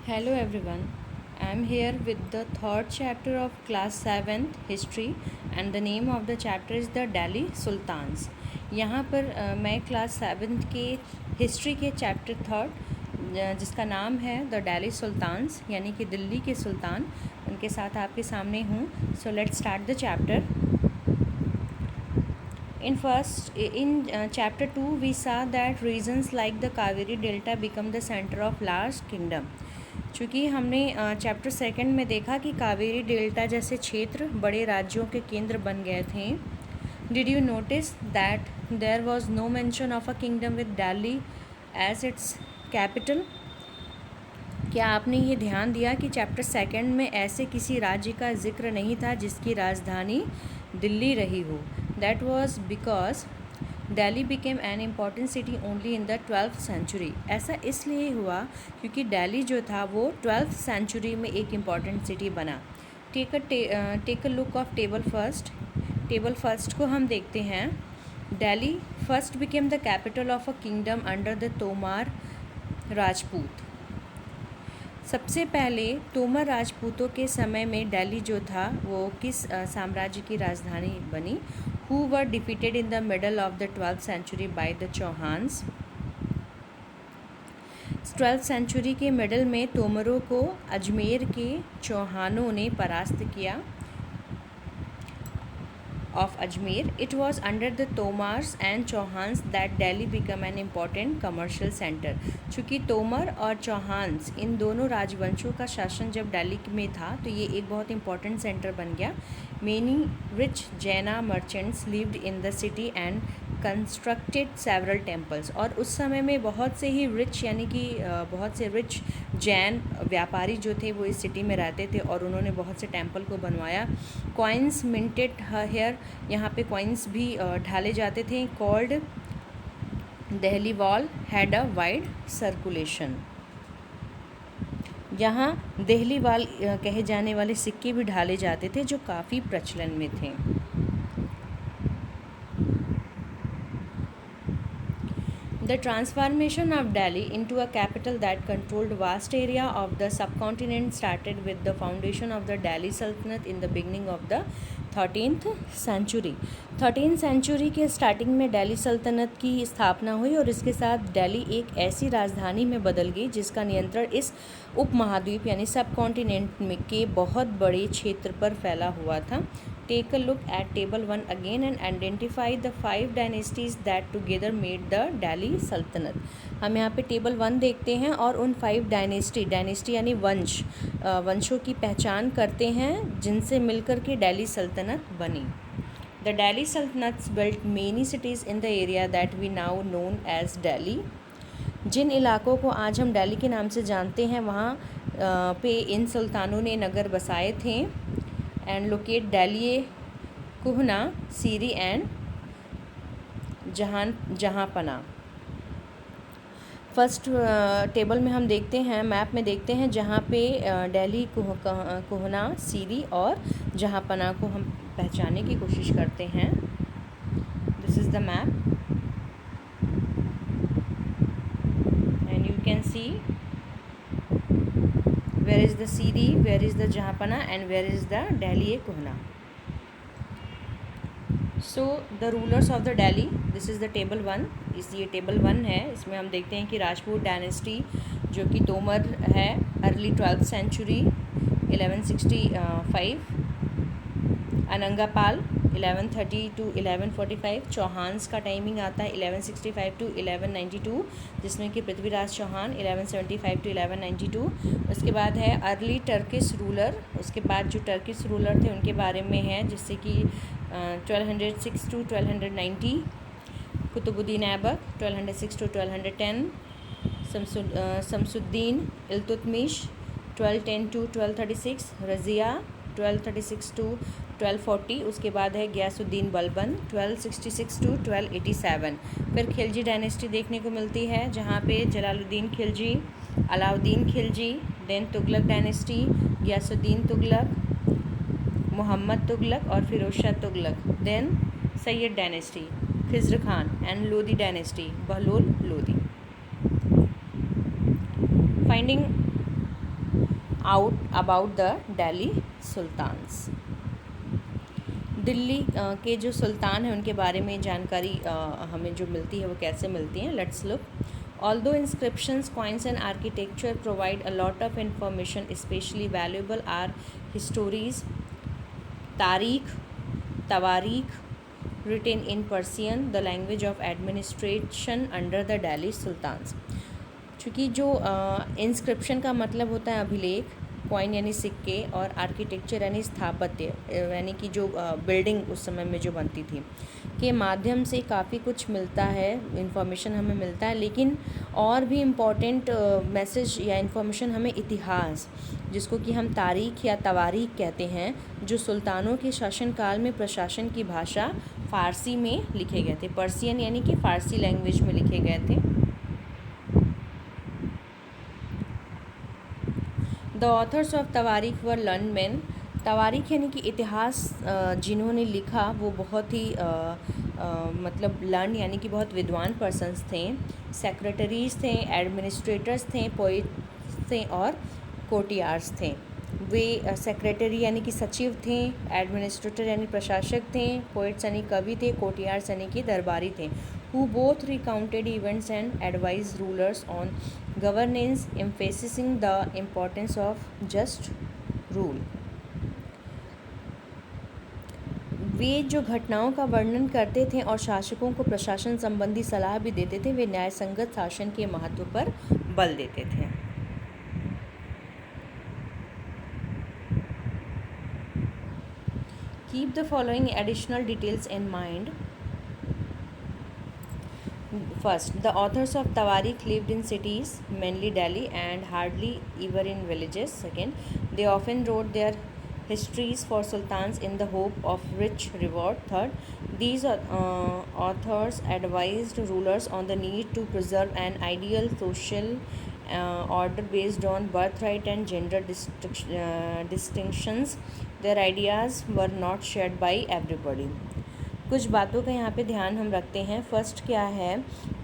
Hello everyone. I am here with the third chapter of class 7th history and the name of the chapter is the Delhi Sultans. यहाँ पर मैं class 7th के history के chapter third जिसका नाम है the Delhi sultans यानी कि दिल्ली के सुल्तान उनके साथ आपके सामने हूँ. So let's start the chapter. In chapter 2 we saw that regions like the Kaveri Delta become the center of large kingdom. चूँकि हमने चैप्टर सेकंड में देखा कि कावेरी डेल्टा जैसे क्षेत्र बड़े राज्यों के केंद्र बन गए थे. Did you notice that there was no mention of a kingdom with Delhi as its capital. क्या आपने ये ध्यान दिया कि चैप्टर सेकंड में ऐसे किसी राज्य का जिक्र नहीं था जिसकी राजधानी दिल्ली रही हो. That was because Delhi became an important city only in the 12th century. ऐसा इसलिए हुआ क्योंकि दिल्ली जो था वो 12th सेंचुरी में एक इम्पॉर्टेंट सिटी बना. Take a look of table first. Table first को हम देखते हैं. Delhi first became the capital of a kingdom under the Tomar Rajput. सबसे पहले तोमर राजपूतों के समय में दिल्ली जो था वो किस साम्राज्य की राजधानी बनी. Who were defeated in the middle of the 12th century by the Chauhans. 12th century के मिडल में तोमरों को अजमेर के चौहानों ने परास्त किया. of Ajmer. It was under the Tomars and Chauhans that Delhi became an important commercial center. चूँकि तोमर और चौहान्स इन दोनों राजवंशों का शासन जब दिल्ली में था तो ये एक बहुत इंपॉर्टेंट सेंटर बन गया. Many rich Jaina merchants lived in the city and constructed several temples. और उस समय में बहुत से ही रिच यानी कि बहुत से रिच जैन व्यापारी जो थे वो इस सिटी में रहते थे और उन्होंने बहुत से टेम्पल को बनवाया. Coins minted here. यहाँ पे कॉइन्स भी ढाले जाते थे. Called Dehliwal had a wide circulation. यहाँ दिल्ली वॉल कहे जाने वाले सिक्के भी ढाले जाते थे जो काफ़ी प्रचलन में थे. The transformation of Delhi into a capital that controlled vast area of the subcontinent started with the foundation of the Delhi Sultanate in the beginning of the 13th century. 13th century के starting में दिल्ली सल्तनत की स्थापना हुई और इसके साथ दिल्ली एक ऐसी राजधानी में बदल गई जिसका नियंत्रण इस उपमहाद्वीप यानी सब कॉन्टिनेंट में के बहुत बड़े क्षेत्र पर फैला हुआ था. Take a look at table 1 again and identify the 5 dynasties that together made the Delhi Sultanate. हम यहाँ पे टेबल 1 देखते हैं और उन 5 डायनेस्टी यानी वंशों की पहचान करते हैं जिनसे मिलकर के दिल्ली सल्तनत बनी. The Delhi Sultanates built many cities in the area that we now known as Delhi. जिन इलाकों को आज हम दिल्ली के नाम से जानते हैं वहाँ पे इन सुल्तानों ने नगर बसाए थे. And locate Delhi Kuhna Siri and Jahanpanah. First table में हम देखते हैं मैप में देखते हैं जहाँ पे दिल्ली कुहना सीरी और जहांपना को हम पहचानने की कोशिश करते हैं. This is the map and you can see where is the Siri, where is the Jahanpana and where is the Delhi Kuhna. So the rulers of the Delhi, this is the table 1. ये table 1 है. इसमें हम देखते हैं कि Rajput dynasty जो कि तोमर है early 12th century 1165. अनंगापाल 1130 to 1145. Chauhans का टाइमिंग आता है 1165 to 1192 जिसमें कि पृथ्वीराज चौहान 1175 to 1192. उसके बाद है अर्ली टर्किश रूलर. उसके बाद जो टर्किश रूलर थे उनके बारे में है जिससे कि 1206 to 1290. Qutubuddin Aibak 1206 to 1210. Shamsuddin Iltutmish 1210 to 1236. Razia 1236 to 1240. उसके बाद है गयासुद्दीन बलबन 1266 to 1287. फिर खिलजी डायनेस्टी देखने को मिलती है जहाँ पे जलालुद्दीन खिलजी, अलाउद्दीन खिलजी, देन तुगलक डायनेस्टी, गयासुद्दीन तुगलक, मोहम्मद तुगलक और Firoz Shah Tughlaq. Then Sayyid dynasty, Khizr Khan and Lodi dynasty, Bahlol Lodi. Finding out about the Delhi sultans. Delhi के जो सुल्तान हैं उनके बारे में जानकारी हमें जो मिलती है वो कैसे मिलती है, let's look. Although inscriptions, coins and architecture provide a lot of information, especially valuable are histories, तारीख, तवारीख written in Persian, the language of administration under the Delhi Sultans। चूँकि जो इंस्क्रिप्शन का मतलब होता है अभिलेख, कॉइन यानी सिक्के, और आर्किटेक्चर यानी स्थापत्य यानी कि जो बिल्डिंग उस समय में जो बनती थी के माध्यम से काफ़ी कुछ मिलता है, इन्फॉर्मेशन हमें मिलता है। लेकिन और भी इम्पॉर्टेंट मैसेज या इन्फॉर्मेशन हमें इतिहास, जिसको कि हम तारीख या तवारीख कहते हैं, जो सुल्तानों के शासनकाल में प्रशासन की भाषा फ़ारसी में लिखे गए थे। पर्सियन यानी कि फ़ारसी लैंग्वेज में लिखे गए थे। The authors of tawarikh were learned men. तवारीख यानी कि इतिहास जिन्होंने लिखा वो बहुत ही मतलब लर्न यानी कि बहुत विद्वान पर्सन्स थे। सेक्रेटरीज थे, एडमिनिस्ट्रेटर्स थे, पोइट्स थे और कोटियार्स थे। वे सेक्रेटरी यानी कि सचिव थे, एडमिनिस्ट्रेटर यानी प्रशासक थे, पोइट्स यानी कवि थे, कोटियार्स यानी कि दरबारी थे। who both recounted events and advised rulers on governance, emphasizing the importance of just rule। वे जो घटनाओं का वर्णन करते थे और शासकों को प्रशासन संबंधी सलाह भी देते थे, वे न्याय संगत शासन के महत्व पर बल देते थे। Keep the following additional details in mind. First, the authors of Tawarikh lived in cities, mainly Delhi, and hardly ever in villages. Second, they often wrote their histories for sultans in the hope of rich reward. Third, these authors advised rulers on the need to preserve an ideal social order based on birthright and gender distinctions. Their ideas were not shared by everybody. कुछ बातों का यहाँ पे ध्यान हम रखते हैं। First क्या है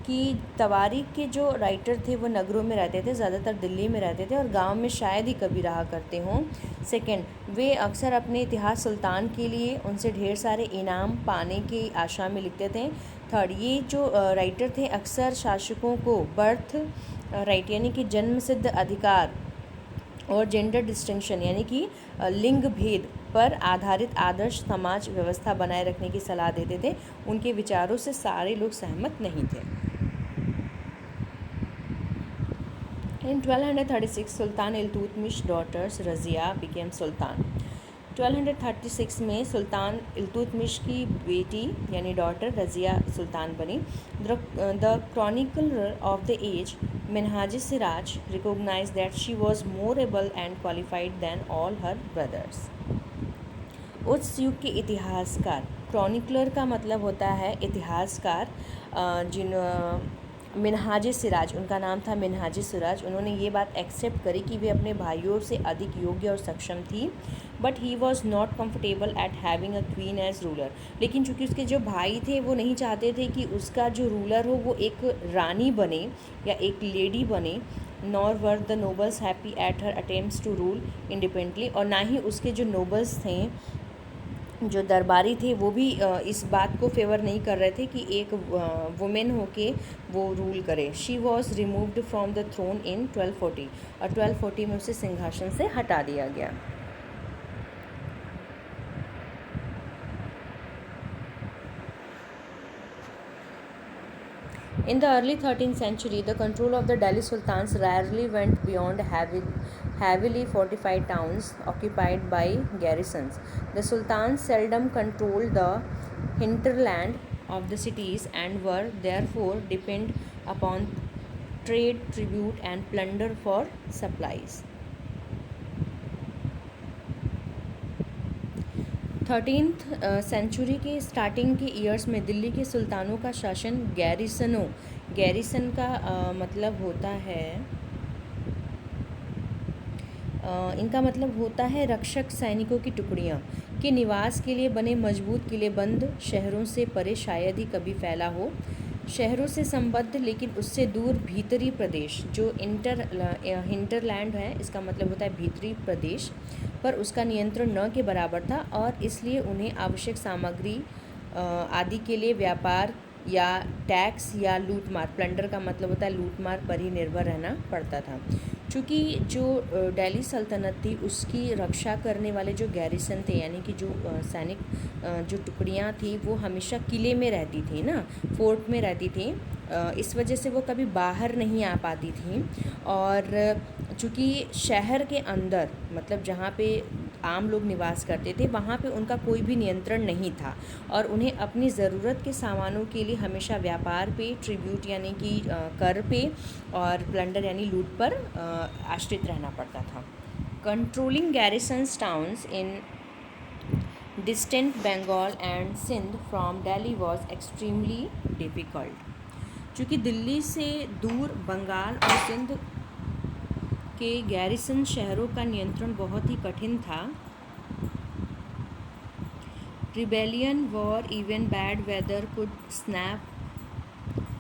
कि तवारीख के जो राइटर थे वो नगरों में रहते थे, ज़्यादातर दिल्ली में रहते थे और गांव में शायद ही कभी रहा करते हों। सेकंड, वे अक्सर अपने इतिहास सुल्तान के लिए उनसे ढेर सारे इनाम पाने की आशा में लिखते थे। थर्ड, ये जो राइटर थे अक्सर शासकों को बर्थ राइट यानी कि जन्म सिद्ध अधिकार और जेंडर डिस्टिंक्शन यानी कि लिंग भेद पर आधारित आदर्श समाज व्यवस्था बनाए रखने की सलाह देते थे। उनके विचारों से सारे लोग सहमत नहीं थे। इन 1236 सुल्तान इल्तुतमिश डॉटर्स रज़िया बिकेम सुल्तान। 1236 में सुल्तान इल्तुतमिश की बेटी यानी डॉटर रज़िया सुल्तान बनी। The chronicler of the age Minhaj e Siraj recognized that she was more able and qualified than all her brothers। उस युग के इतिहासकार, क्रॉनिकलर का मतलब होता है इतिहासकार, जिन मिनहाज-ए-सिराज, उनका नाम था मिनहाज-ए-सिराज, उन्होंने ये बात एक्सेप्ट करी कि वे अपने भाइयों से अधिक योग्य और सक्षम थी। But he was not comfortable at having a queen as ruler. लेकिन चूँकि उसके जो भाई थे वो नहीं चाहते थे कि उसका जो रूलर हो वो एक रानी बने या एक लेडी बने। Nor were the nobles happy at her attempts to rule independently, और ना ही उसके जो नोबल्स थे, जो दरबारी थे, वो भी इस बात को फेवर नहीं कर रहे थे कि एक वुमेन होके वो रूल करे। She was removed from the throne in 1240 और 1240 में उसे सिंहासन से हटा दिया गया। In the early 13th century, the control of the Delhi Sultans rarely went beyond heavily fortified towns occupied by garrisons. The Sultans seldom controlled the hinterland of the cities and were therefore dependent upon trade, tribute and plunder for supplies। 13th century के starting के years में दिल्ली के सुल्तानों का शासन garrison का मतलब होता है इनका मतलब होता है रक्षक सैनिकों की टुकड़ियाँ के निवास के लिए बने मजबूत किलेबंद शहरों से परे शायद ही कभी फैला हो। शहरों से संबद्ध लेकिन उससे दूर भीतरी प्रदेश जो हिंटरलैंड है, इसका मतलब होता है भीतरी प्रदेश, पर उसका नियंत्रण न के बराबर था और इसलिए उन्हें आवश्यक सामग्री आदि के लिए व्यापार या टैक्स या लूटमार, प्लंडर का मतलब होता है लूटमार, पर ही निर्भर रहना पड़ता था। चूँकि जो दिल्ली सल्तनत थी उसकी रक्षा करने वाले जो गैरिसन थे, यानी कि जो सैनिक जो टुकड़ियाँ थी वो हमेशा किले में रहती थी ना, फोर्ट में रहती थी, इस वजह से वो कभी बाहर नहीं आ पाती थी। और चूँकि शहर के अंदर मतलब जहाँ पे आम लोग निवास करते थे वहाँ पे उनका कोई भी नियंत्रण नहीं था और उन्हें अपनी ज़रूरत के सामानों के लिए हमेशा व्यापार पे, ट्रिब्यूट यानी कि कर पे, और प्लंडर यानी लूट पर आश्रित रहना पड़ता था। Controlling garrisons towns in distant Bengal and Sindh from Delhi was extremely difficult. चूँकि दिल्ली से दूर बंगाल और सिंध के गैरिसन शहरों का नियंत्रण बहुत ही कठिन था। Rebellion, war, even bad weather could snap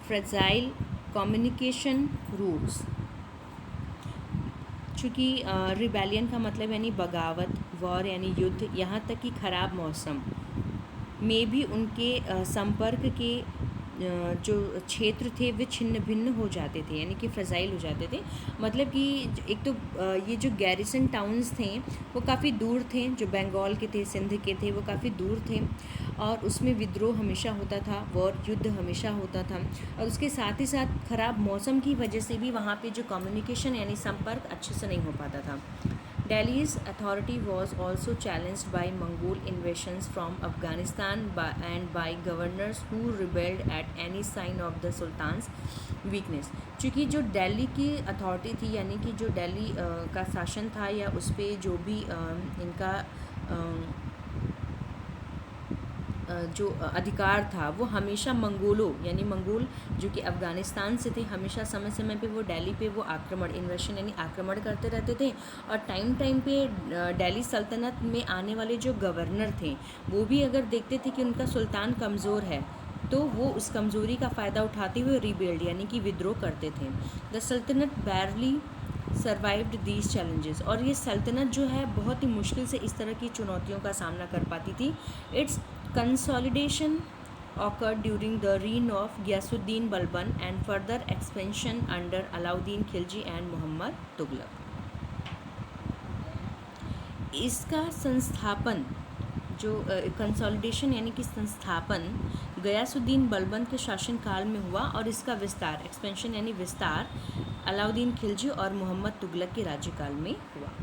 fragile communication routes. चूँकि रिबेलियन का मतलब यानी बगावत, वॉर यानी युद्ध, यहाँ तक कि ख़राब मौसम में भी उनके संपर्क के जो क्षेत्र थे वे छिन्न भिन्न हो जाते थे, यानी कि फ्रजाइल हो जाते थे। मतलब कि एक तो ये जो गैरिसन टाउन्स थे वो काफ़ी दूर थे, जो बंगाल के थे, सिंध के थे, वो काफ़ी दूर थे और उसमें विद्रोह हमेशा होता था, वॉर युद्ध हमेशा होता था और उसके साथ ही साथ ख़राब मौसम की वजह से भी वहाँ पे जो कम्युनिकेशन यानी संपर्क अच्छे से नहीं हो पाता था। Delhi's authority was also challenged by Mongol invasions from Afghanistan and by governors who rebelled at any sign of the Sultan's weakness। चूँकि जो दिल्ली की अथॉरिटी थी यानी कि जो दिल्ली का शासन था या उस पर जो भी इनका जो अधिकार था वो हमेशा मंगोलों यानी मंगोल जो कि अफ़गानिस्तान से थे, हमेशा समय समय पे वो दिल्ली पे वो आक्रमण, इन्वेशन यानी आक्रमण करते रहते थे। और टाइम टाइम पे दिल्ली सल्तनत में आने वाले जो गवर्नर थे वो भी अगर देखते थे कि उनका सुल्तान कमज़ोर है तो वो उस कमज़ोरी का फ़ायदा उठाते हुए रिबेल्ड यानी कि विद्रोह करते थे। द सल्तनत बैरली सर्वाइव्ड दीज चैलेंजेस। और ये सल्तनत जो है बहुत ही मुश्किल से इस तरह की चुनौतियों का सामना कर पाती थी। It's consolidation occurred during the reign of Ghiyasuddin Balban and further expansion under Alauddin Khilji and Muhammad Tughlaq। इसका संस्थापन जो कंसोलिडेशन यानी कि संस्थापन गयासुद्दीन बलबन के शासनकाल में हुआ और इसका विस्तार एक्सपेंशन यानी विस्तार अलाउद्दीन खिलजी और मोहम्मद तुगलक के राज्यकाल में हुआ।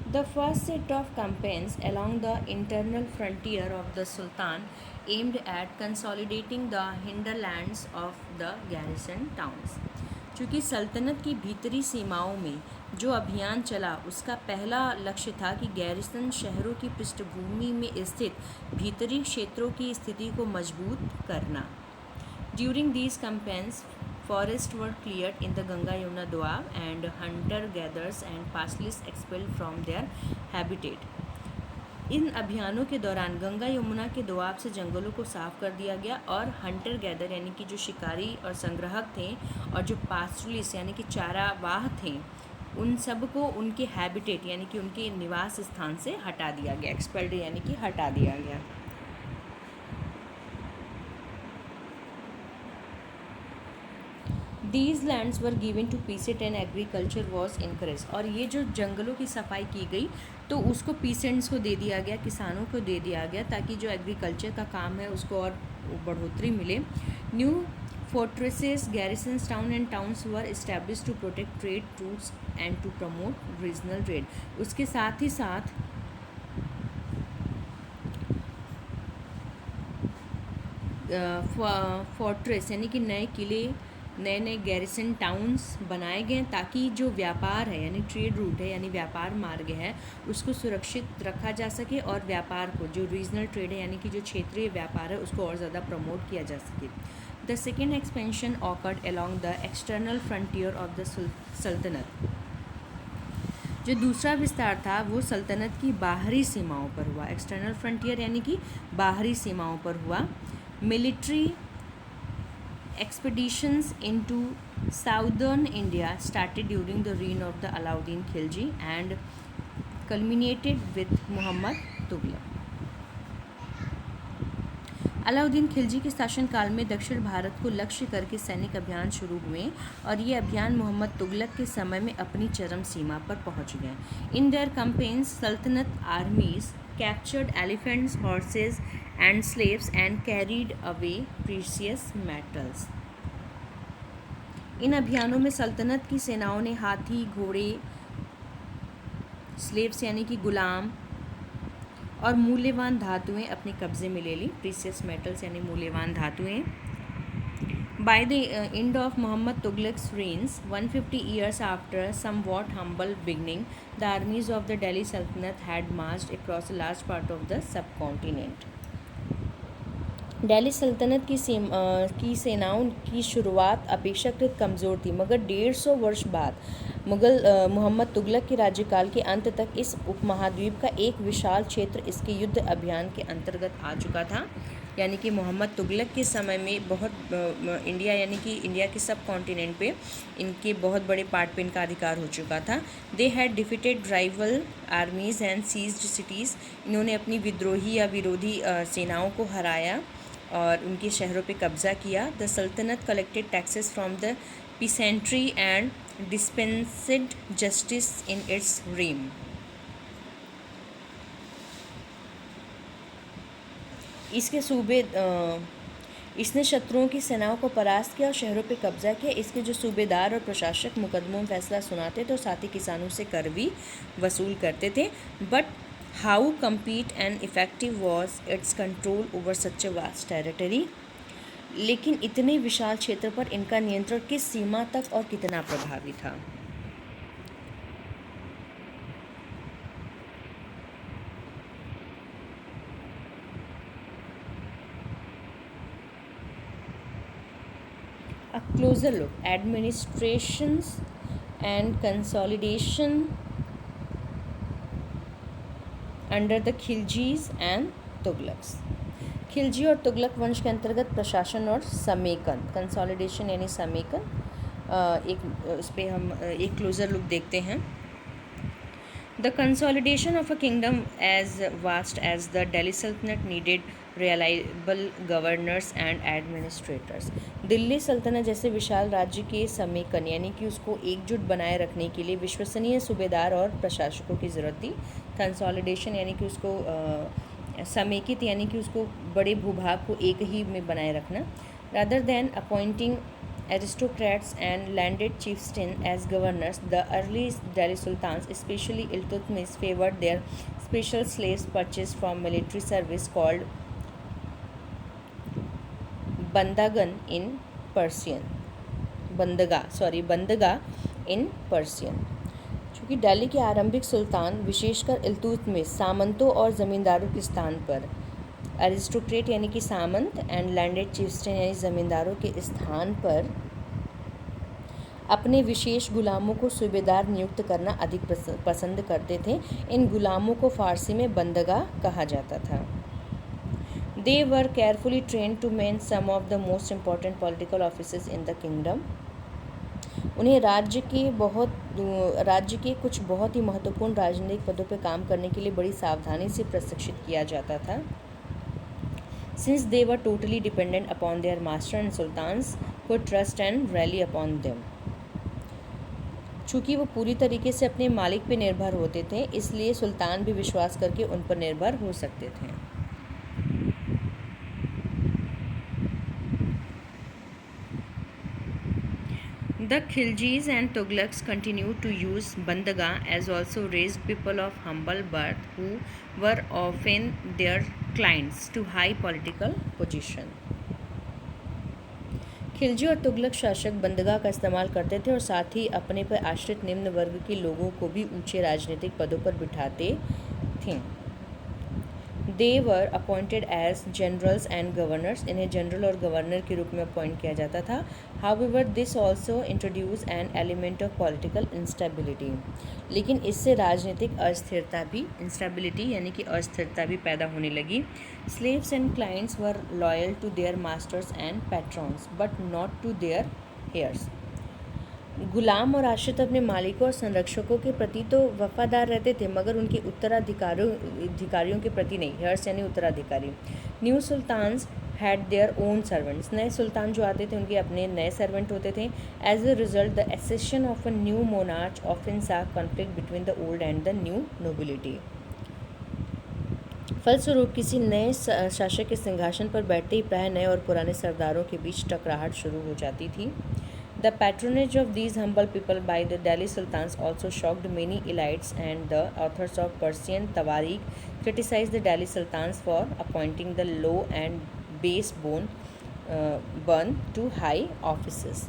The first set of campaigns along the internal frontier of the Sultan aimed at consolidating the hinterlands of the garrison towns। चूँकि सल्तनत की भीतरी सीमाओं में जो अभियान चला उसका पहला लक्ष्य था कि गैरिसन शहरों की पृष्ठभूमि में स्थित भीतरी क्षेत्रों की स्थिति को मजबूत करना। During these campaigns, forests were cleared in the Ganga Yamuna Doab and hunter-gatherers and pastoralists expelled from their habitat। इन अभियानों के दौरान गंगा यमुना के दोआब से जंगलों को साफ कर दिया गया और हंटर गैदर यानी कि जो शिकारी और संग्राहक थे और जो पास्टरलिस्ट यानी कि चारावाह थे उन सब को उनके हैबिटेट यानी कि उनके निवास स्थान से हटा दिया गया, एक्सपेल्ड यानी कि हटा दिया गया। These lands were given to peasant and agriculture was encouraged। और ये जो जंगलों की सफाई की गई तो उसको पीसेंट्स को दे दिया गया, किसानों को दे दिया गया ताकि जो एग्रीकल्चर का काम है उसको और बढ़ोतरी मिले। New fortresses, garrisons, town and towns were establish to protect trade routes and to promote regional trade. उसके साथ ही साथ फोर्ट्रेस यानी कि नए किले, नए नए गैरिसन टाउन्स बनाए गए ताकि जो व्यापार है यानी ट्रेड रूट है यानी व्यापार मार्ग है उसको सुरक्षित रखा जा सके और व्यापार को जो रीजनल ट्रेड है यानी कि जो क्षेत्रीय व्यापार है उसको और ज़्यादा प्रमोट किया जा सके। The second expansion awkward along the external frontier of the सल्तनत। जो दूसरा विस्तार था वो सल्तनत की बाहरी सीमाओं पर हुआ, एक्सटर्नल फ्रंटियर यानी कि बाहरी सीमाओं पर हुआ। Military expeditions into southern India started during the reign of the Alauddin Khilji and culminated with Muhammad Tughlaq. Alauddin Khalji के शासनकाल में दक्षिण भारत को लक्ष्य करके सैनिक अभियान शुरू हुए और ये अभियान मोहम्मद तुगलक के समय में अपनी चरम सीमा पर पहुंच गए। इन their campaigns sultanate armies captured elephants, horses and slaves and carried away precious metals. इन अभियानों में सल्तनत की सेनाओं ने हाथी, घोड़े, स्लेव्स यानी कि गुलाम और मूल्यवान धातुएं अपने कब्जे में ले ली। प्रीशियस मेटल्स यानी मूल्यवान धातुएं। By the end of Muhammad Tughlaq's reigns 150 years after somewhat humble beginning, the armies of the Delhi Sultanate had marched across a large part of the subcontinent. Delhi सल्तनत की सेनाओं की शुरुआत अपेक्षाकृत कमज़ोर थी, मगर 150 वर्ष बाद मोहम्मद तुगलक के राज्यकाल के अंत तक इस उपमहाद्वीप का एक विशाल क्षेत्र इसके युद्ध अभियान के अंतर्गत आ चुका था। यानी कि मोहम्मद तुगलक के समय में बहुत इंडिया यानी कि इंडिया के सब कॉन्टिनेंट पे इनके बहुत बड़े पार्ट पे इनका अधिकार हो चुका था। They had defeated rival armies and seized cities. इन्होंने अपनी विद्रोही या विरोधी सेनाओं को हराया और उनके शहरों पे कब्ज़ा किया। The sultanate collected taxes from the peasantry and dispensed justice in its realm. इसके सूबे इसने शत्रुओं की सेनाओं को परास्त किया और शहरों पे कब्जा किया। इसके जो सूबेदार और प्रशासक मुकदमों में फैसला सुनाते थे और साथ ही किसानों से कर भी वसूल करते थे। But how compete and effective was it's control over such a vast territory. लेकिन इतने विशाल क्षेत्र पर इनका नियंत्रण किस सीमा तक और कितना प्रभावी था। A closer look, administrations and consolidation under the Khiljis and Tughlaqs। Khilji और तुगलक वंश के अंतर्गत प्रशासन और समेकन, कंसोलिडेशन यानी समेकन, इस पर हम एक क्लोजर लुक देखते हैं। The consolidation of a kingdom as vast as the Delhi Sultanate needed reliable governors and administrators। Delhi सल्तनत जैसे विशाल राज्य के समेकन यानी कि उसको एकजुट बनाए रखने के लिए विश्वसनीय सूबेदार और प्रशासकों की ज़रूरत थी। कंसोलिडेशन यानी कि उसको समेकित यानी कि उसको बड़े भूभाग को एक ही में बनाए रखना। Rather than appointing aristocrats and landed chieftains as governors, the early Delhi sultans, especially Iltutmish, favored their special slaves purchased from military service called bandagan in Persian, bandaga in Persian। चूँकि दिल्ली के आरंभिक सुल्तान विशेषकर इल्तुतमिश सामंतों और ज़मींदारों के स्थान पर, एरिस्टोक्रेट यानी कि सामंत एंड लैंडेड चिफ्टेन यानी ज़मींदारों के स्थान पर अपने विशेष गुलामों को सूबेदार नियुक्त करना अधिक पसंद करते थे। इन गुलामों को फ़ारसी में बंदगा कहा जाता था। They were carefully train to man some of the most important political offices in the kingdom. उन्हें राज्य के कुछ बहुत ही महत्वपूर्ण राजनीतिक पदों पर काम करने के लिए बड़ी सावधानी से प्रशिक्षित किया जाता था। Since they were totally dependent upon their master and sultans could trust and rely upon them। चूँकि वो पूरी तरीके से अपने मालिक पे निर्भर होते थे, इसलिए सुल्तान भी विश्वास करके उन पर निर्भर हो सकते थे। The Khiljis and Tughlaqs continued to use bandaga as also raised people of humble birth who were often their clients to high political position। Khilji और तुगलक शासक बंदगा का इस्तेमाल करते थे और साथ ही अपने पर आश्रित निम्न वर्ग के लोगों को भी ऊंचे राजनीतिक पदों पर बिठाते थे। They were appointed as generals and governors, इन्हें जनरल और गवर्नर के रूप में अपॉइंट किया जाता था. However this also introduce an element of political instability, लेकिन इससे राजनीतिक अस्थिरता भी, इंस्टेबिलिटी यानी कि अस्थिरता भी पैदा होने लगी. Slaves and clients were loyal to their masters and patrons but not to their heirs. गुलाम और आश्रित अपने मालिकों और संरक्षकों के प्रति तो वफादार रहते थे, मगर उनके उत्तराधिकारियों के प्रति नहीं. हेयर्स यानी उत्तराधिकारी. New sultans had their own servants, नए सुल्तान जो आते थे उनके अपने नए सर्वेंट होते थे. As a result the accession of a new monarch often saw conflict between the old and the new nobility. फलस्वरूप किसी नए शासक के सिंहासन पर बैठते ही प्राय नए और पुराने सरदारों के बीच टकराहट शुरू हो जाती थी. The patronage of these humble people by the Delhi Sultans also shocked many elites, and the authors of Persian Tawarikh criticized the Delhi Sultans for appointing the low and base-born to high offices.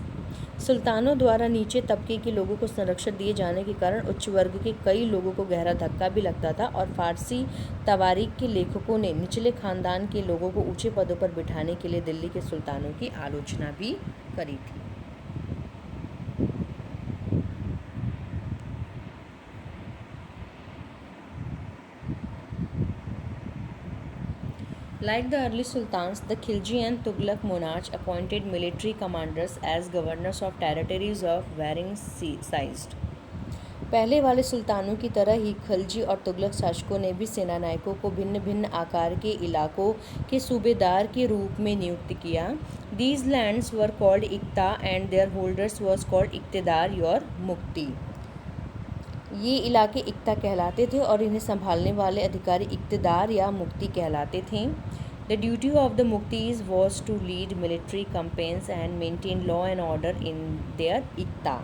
सुल्तानों द्वारा नीचे तबके के लोगों को संरक्षण दिए जाने के कारण उच्च वर्ग के कई लोगों को गहरा धक्का भी लगता था, और फारसी तवारीख के लेखकों ने निचले खानदान के लोगों को ऊंचे पदों पर बिठाने के लिए दिल्ली के सुल्तानों की आलोचना भी करी थी. Like the early sultans, the Khilji and Tughlaq monarchs appointed military commanders as governors of territories of varying size. पहले वाले सुल्तानों की तरह ही खिलजी और तुगलक शासकों ने भी सेनानायकों को भिन्न भिन्न आकार के इलाकों के सूबेदार के रूप में नियुक्त किया. These lands were called इक्ता and their holders was called इक्तेदार और मुक्ति. ये इलाके इक्ता कहलाते थे और इन्हें संभालने वाले अधिकारी इक्तेदार या मुक्ति कहलाते थे. The duty of the muqtis was to lead military campaigns and maintain law and order in their iqta.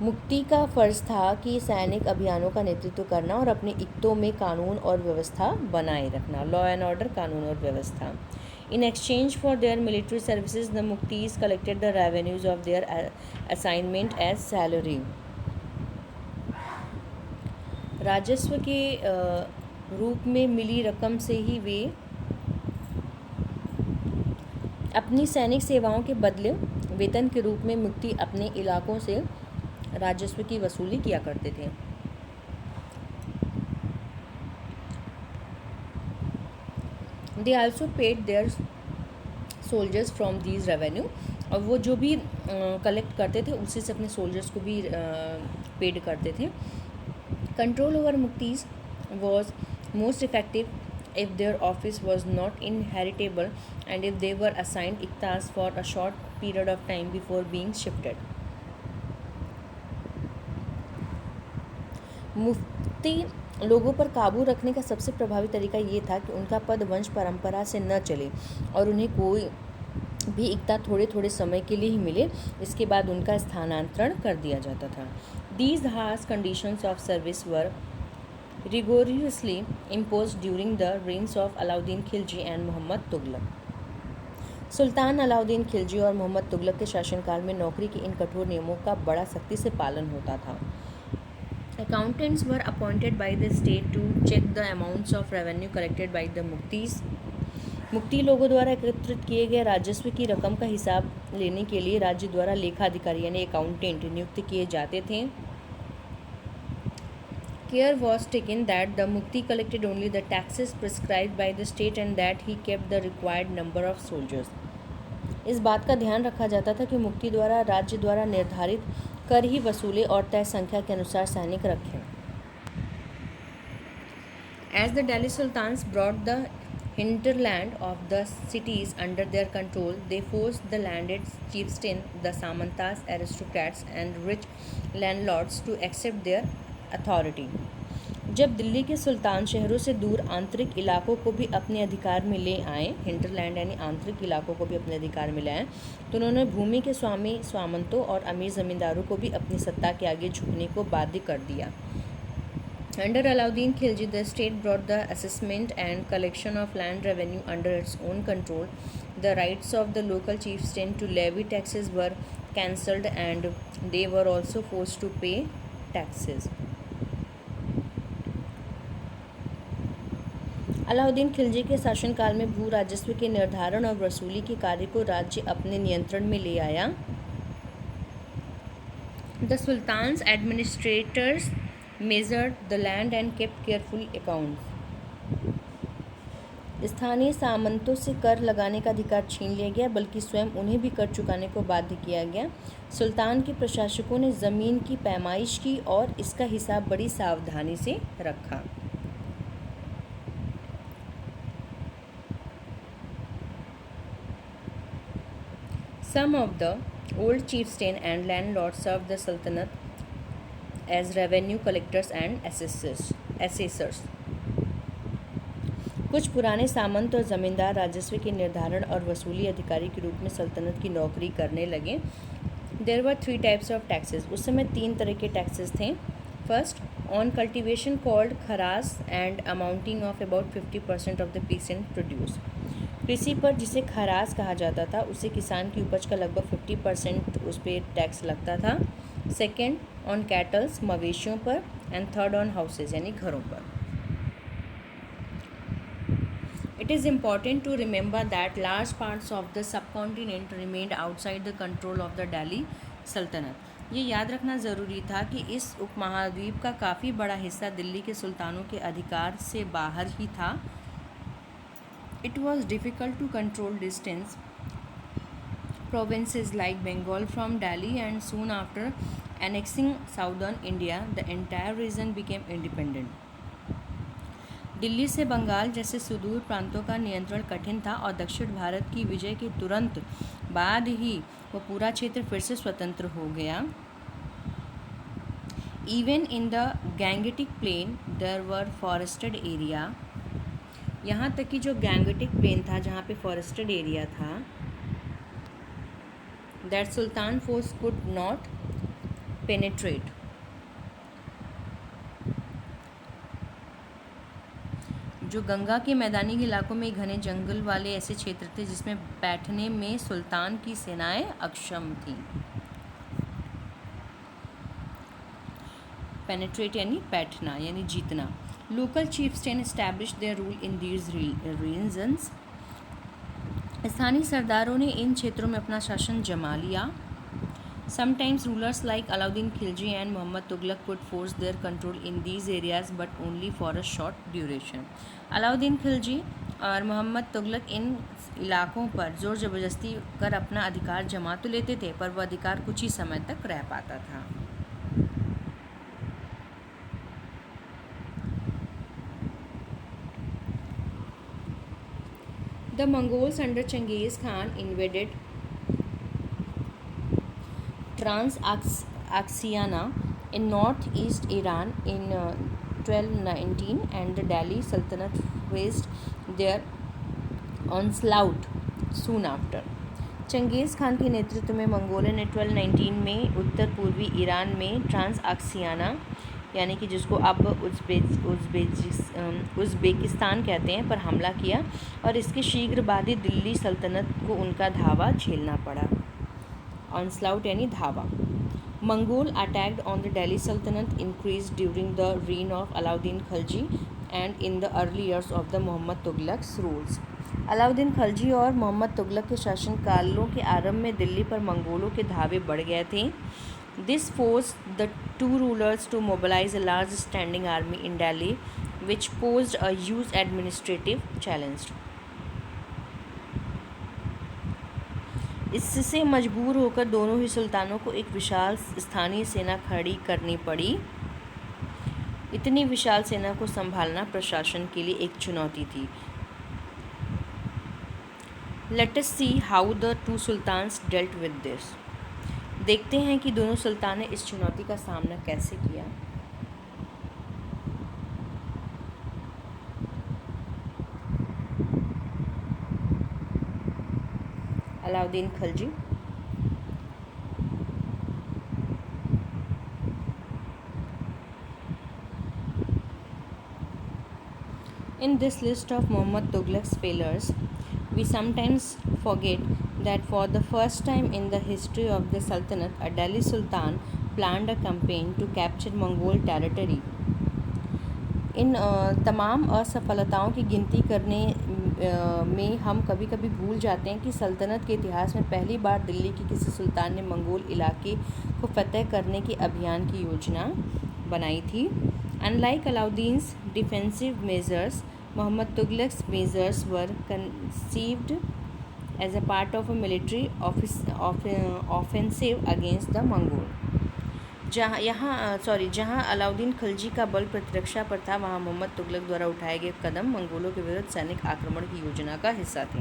मुक्ति का फर्ज था कि सैनिक अभियानों का नेतृत्व करना और अपने इक्तों में कानून और व्यवस्था बनाए रखना. लॉ एंड ऑर्डर, कानून और व्यवस्था. In exchange for their military services, the Muktis collected the revenues of their assignment as salary. राजस्व के रूप में मिली रकम से ही वे अपनी सैनिक सेवाओं के बदले वेतन के रूप में मुक्ति अपने इलाकों से राजस्व की वसूली किया करते थे. They also paid their soldiers from these revenue, और वो जो भी कलेक्ट करते थे उसी से अपने सोल्जर्स को भी पेड करते थे. Control over Muktis was most effective if their office was not inheritable and if they were assigned iktas for a short period of time before being shifted. मुफ्ती लोगों पर काबू रखने का सबसे प्रभावी तरीका ये था कि उनका पद वंश परंपरा से न चले और उन्हें कोई भी इक्ता थोड़े थोड़े समय के लिए ही मिले, इसके बाद उनका स्थानांतरण कर दिया जाता था. These harsh conditions of service were rigorously imposed during the reigns of Alauddin Khilji and Muhammad Tughlaq. सुल्तान अलाउद्दीन खिलजी और मोहम्मद तुगलक के शासनकाल में नौकरी के इन कठोर नियमों का बड़ा सख्ती से पालन होता था. Accountants were appointed by the state to check the amounts of revenue collected by the muktis. मुक्ति लोगों द्वारा एकत्रित किए गए राजस्व की रकम का हिसाब लेने के लिए राज्य द्वारा लेखा अधिकारी यानी अकाउंटेंट नियुक्त किए जाते थे. Care was taken that the mukti collected only the taxes prescribed by the state and that he kept the required number of soldiers. इस बात का ध्यान रखा जाता था कि मुक्ति द्वारा राज्य द्वारा निर्धारित कर ही वसूले और तय संख्या के अनुसार सैनिक रखें. As the Delhi Sultans brought the hinterland of the cities under their control, they forced the landed chieftains, the samantas, aristocrats and rich landlords to accept their authority. जब दिल्ली के सुल्तान शहरों से दूर आंतरिक इलाकों को भी अपने अधिकार में ले आए, हिंटरलैंड यानी आंतरिक इलाकों को भी अपने अधिकार में ले आए, तो उन्होंने भूमि के स्वामी सामंतों और अमीर ज़मींदारों को भी अपनी सत्ता के आगे झुकने को बाध्य कर दिया. Under Alauddin Khilji, the state brought the assessment and collection of land revenue under its own control. The rights of the local chieftain to levy taxes were cancelled and they were also forced to pay taxes. Alauddin Khalji के शासनकाल में भू राजस्व के निर्धारण और वसूली के कार्य को राज्य अपने नियंत्रण में ले आया। The sultans administrators measured the land and kept careful accounts. स्थानीय सामंतों से कर लगाने का अधिकार छीन लिया गया, बल्कि स्वयं उन्हें भी कर चुकाने को बाध्य किया गया। सुल्तान के प्रशासकों ने ज़मीन की पैमाइश की और इसका हिसाब बड़ी सावधानी से रखा। Some of the old chieftains and landlords served the Sultanate as revenue collectors and assessors. कुछ पुराने सामंत और ज़मींदार राजस्व के निर्धारण और वसूली अधिकारी के रूप में सल्तनत की नौकरी करने लगे। There were 3 types of taxes. उस समय 3 तरह के टैक्सेस थे। First, on cultivation called खरास and amounting of about 50% of the peasant produce. कृषि पर जिसे खरास कहा जाता था, उससे किसान की उपज का लगभग 50% उस पर टैक्स लगता था। सेकेंड, ऑन कैटल्स मवेशियों पर, एंड थर्ड ऑन हाउसेज यानी घरों पर। It is important to remember that large parts of the subcontinent remained outside the control of the Delhi सल्तनत। ये याद रखना ज़रूरी था कि इस उपमहाद्वीप का काफ़ी बड़ा हिस्सा दिल्ली के सुल्तानों के अधिकार से बाहर ही था। It was difficult to control distant provinces like Bengal from Delhi, and soon after annexing southern India, the entire region became independent. Delhi से बंगाल जैसे सुदूर प्रांतों का नियंत्रण कठिन था और दक्षिण भारत की विजय के तुरंत बाद ही वह पूरा क्षेत्र फिर से स्वतंत्र हो गया। Even in the Gangetic Plain, there were forested area. यहाँ तक कि जो गैंगेटिक प्लेन था, जहाँ पे फॉरेस्टेड एरिया था, that Sultan force could not penetrate. जो गंगा के मैदानी इलाकों में घने जंगल वाले ऐसे क्षेत्र थे जिसमें बैठने में सुल्तान की सेनाएं अक्षम थीं। पेनेट्रेट यानी बैठना यानी जीतना। Local chieftains established their rule in these regions. स्थानीय सरदारों ने इन क्षेत्रों में अपना शासन जमा लिया। Sometimes rulers like Alauddin Khilji and Muhammad Tughlaq could force their control in these areas, but only for a short duration. Alauddin Khilji और मोहम्मद तुगलक इन इलाकों पर ज़ोर ज़बरदस्ती कर अपना अधिकार जमा तो लेते थे, पर वह अधिकार कुछ ही समय तक रह पाता था। The Mongols under Genghis Khan invaded Transoxiana in northeast Iran in 1219, and the Delhi Sultanate faced their onslaught soon after. Changez Khan के नेतृत्व में मंगोलों ने 1219 में उत्तर पूर्वी ईरान में ट्रांसआक्सियाना यानी कि जिसको अब उज़्बेकिस्तान कहते हैं पर हमला किया, और इसके शीघ्र बाद ही दिल्ली सल्तनत को उनका धावा झेलना पड़ा। ऑनस्लाउट यानी धावा। Mongol attacked on the Delhi sultanate increase during the reign of Alauddin Khilji and in the early years of the Mohammad Tughlaq's rules. Alauddin Khilji और मोहम्मद तुगलक के शासनकालों के आरंभ में दिल्ली पर मंगोलों के धावे बढ़ गए थे। This forced the two rulers to mobilize a large standing army in Delhi, which posed a huge administrative challenge. इससे मजबूर होकर दोनों ही सुल्तानों को एक विशाल स्थानीय सेना खड़ी करनी पड़ी। इतनी विशाल सेना को संभालना प्रशासन के लिए एक चुनौती थी। Let us see how the two sultans dealt with this. देखते हैं कि दोनों सुल्तान ने इस चुनौती का सामना कैसे किया। Alauddin Khilji. In this list of Muhammad Tughlaq's failures, we sometimes forget that for the first time in the history of the Sultanate, a Delhi Sultan planned a campaign to capture Mongol territory. इन तमाम असफलताओं की गिनती करने में हम कभी कभी भूल जाते हैं कि सल्तनत के इतिहास में पहली बार दिल्ली के किसी सुल्तान ने मंगोल इलाके को फतह करने के अभियान की योजना बनाई थी। Unlike Alauddin's defensive measures, Mohammad Tughlaq's measures were conceived as a part of a military offensive against the Mongol. जहाँ अलाउद्दीन खिलजी का बल प्रतिरक्षा पर था, वहाँ मोहम्मद तुगलक द्वारा उठाए गए कदम मंगोलों के विरुद्ध सैनिक आक्रमण की योजना का हिस्सा थे।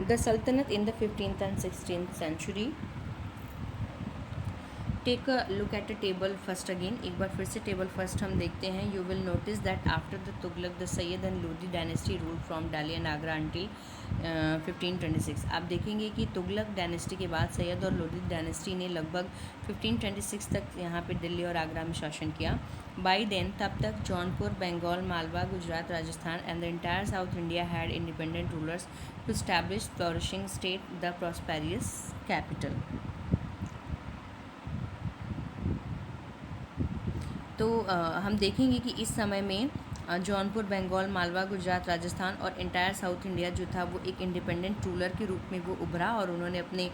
द सल्तनत in the 15th and 16th century। Take a look at a table first again, एक बार फिर से टेबल फर्स्ट हम देखते हैं। You will notice that after the Tughlaq the Sayyid and Lodi dynasty rule from Delhi and Agra until 1526। आप देखेंगे कि तुगलक डायनेस्टी के बाद सैयद और लोधी डायनेस्टी ने लगभग 1526 तक यहाँ पे दिल्ली और आगरा में शासन किया। बाई देन, तब तक Jaunpur, Bengal, Malwa, Gujarat, Rajasthan and the entire south India had independent rulers to establish flourishing state the prosperous capital. तो हम देखेंगे कि इस समय में जौनपुर, बंगाल, मालवा, गुजरात, राजस्थान और एंटायर साउथ इंडिया जो था वो एक इंडिपेंडेंट रूलर के रूप में वो उभरा और उन्होंने अपने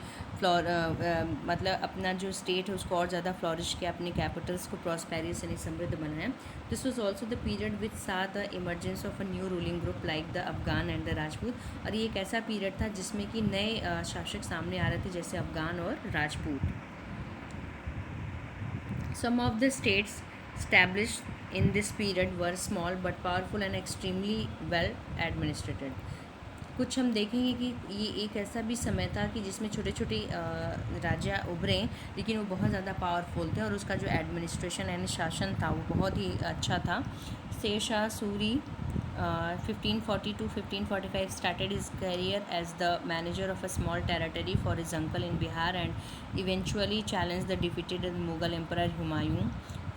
मतलब अपना जो स्टेट है उसको और ज़्यादा फ्लॉरिश किया, अपने कैपिटल्स को प्रॉस्पेरियस यानी समृद्ध बनाया। This was also the period which saw the emergence of a new ruling group like the Afghan and the Rajput. और ये एक ऐसा पीरियड था जिसमें कि नए शासक सामने आ रहे थे, जैसे अफगान और Rajput. Some of the states established in this period were small but powerful and extremely well administrated। कुछ हम देखेंगे कि ये एक ऐसा भी समय था कि जिसमें छोटे छोटे राज्य उभरे, लेकिन वो बहुत ज़्यादा पावरफुल थे और उसका जो एडमिनिस्ट्रेशन यानी शासन था वो बहुत ही अच्छा था। Sher Shah Suri 1540 to 1545 started his career as the manager of a small territory for his uncle in Bihar and eventually challenged the defeated Mughal Emperor Humayun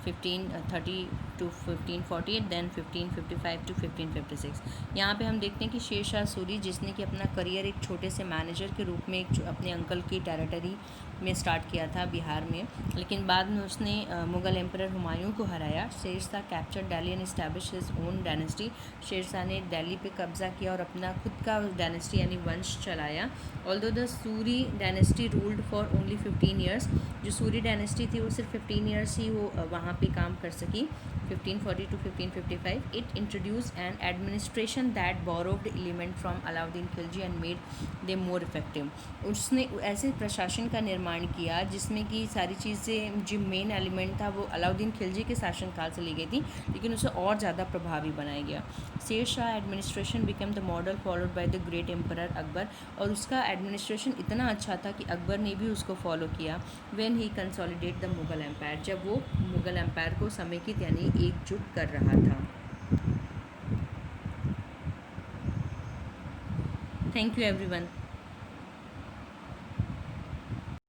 1530 to 1548, then 1555 to 1556। यहाँ पे हम देखते हैं कि शेर शाह सूरी जिसने कि अपना करियर एक छोटे से मैनेजर के रूप में अपने अंकल की टेरिटरी में स्टार्ट किया था बिहार में, लेकिन बाद में उसने मुग़ल एम्परर हुमायूं को हराया। Sher Shah capture Delhi and establish his own dynasty. Sher Shah ने दिल्ली पे कब्ज़ा किया और अपना खुद का डायनेस्टी यानी वंश चलाया। Although the Suri dynasty ruled for only 15 years. जो सूरी डायनेस्टी थी वो सिर्फ 15 ईयर्स ही वो वहाँ पे काम कर सकी, 1540 to 1555। It introduced an administration that borrowed element from Alauddin Khilji and made them more effective। उसने ऐसे प्रशासन का निर्माण किया जिसमें कि सारी चीज़ें जो मेन एलिमेंट था वो अलाउद्दीन खिलजी के शासनकाल से ली गई थी, लेकिन उसे और ज़्यादा प्रभावी बनाया गया। Sher Shah administration become the model followed by the great emperor Akbar. और उसका एडमिनिस्ट्रेशन इतना अच्छा था कि अकबर ने भी उसको फॉलो किया। When he consolidate the Mughal empire, जब वो मुग़ल एम्पायर को समेकित यानी एकजुट कर रहा था। Thank you everyone.